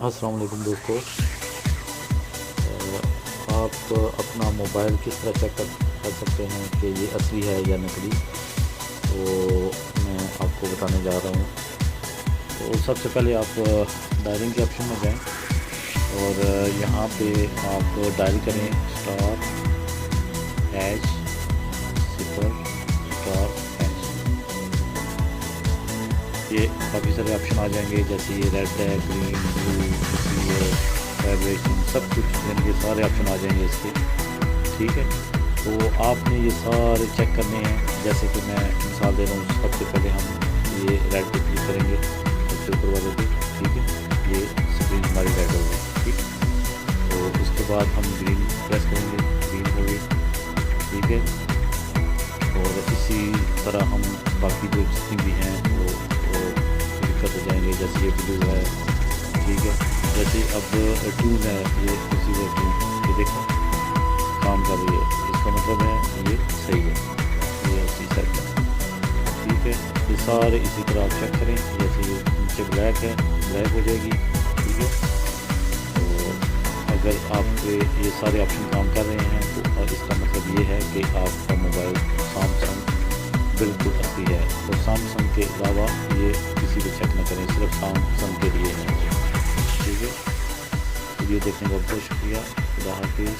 अस्सलाम वालेकुम दोस्तों। आप अपना मोबाइल किस तरह चेक कर सकते हैं कि ये असली है या नकली, तो मैं आपको बताने जा रहा हूँ। तो सबसे पहले आप डायलिंग के ऑप्शन में जाएं और यहाँ पे आप डायल करें *#0*#। ये काफ़ी सारे ऑप्शन आ जाएंगे, जैसे ये रेड है, ग्रीन, ब्लू, वाइब्रेशन, सब कुछ, यानी कि सारे ऑप्शन आ जाएंगे इसके। ठीक है, तो आपने ये सारे चेक करने हैं। जैसे कि मैं मिसाल दे रहा हूँ, सबसे पहले हम ये रेड पे क्लिक करेंगे, सबसे ऊपर वाले पे। ठीक है, ये स्क्रीन हमारी रेड हो गई। ठीक, तो उसके बाद हम ग्रीन प्रेस करेंगे, ग्रीन हो गई। ठीक है, और इसी तरह हम बाकी जो जितनी भी हैं वो क्लिक करते जाएंगे। जैसे ये ब्लू है, ठीक है, जैसे अब ट्यून है, ये उसी का ट्यून, ये देखो काम कर रही है, इसका मतलब है ये सही है, ये अच्छी सेट है। ठीक है, ये सारे इसी तरह आप चेक करें। जैसे ये नीचे ब्लैक है, ब्लैक हो जाएगी। ठीक है, तो अगर आप ये सारे ऑप्शन काम कर रहे हैं तो इसका मतलब ये है कि आपका मोबाइल सैमसंग बिल्कुल असली है। तो सैमसंग के अलावा ये किसी को चेक ना करें, सिर्फ सैमसंग के लिए है। ठीक है, वीडियो देखने का बहुत शुक्रिया। खुदा हाफिज़।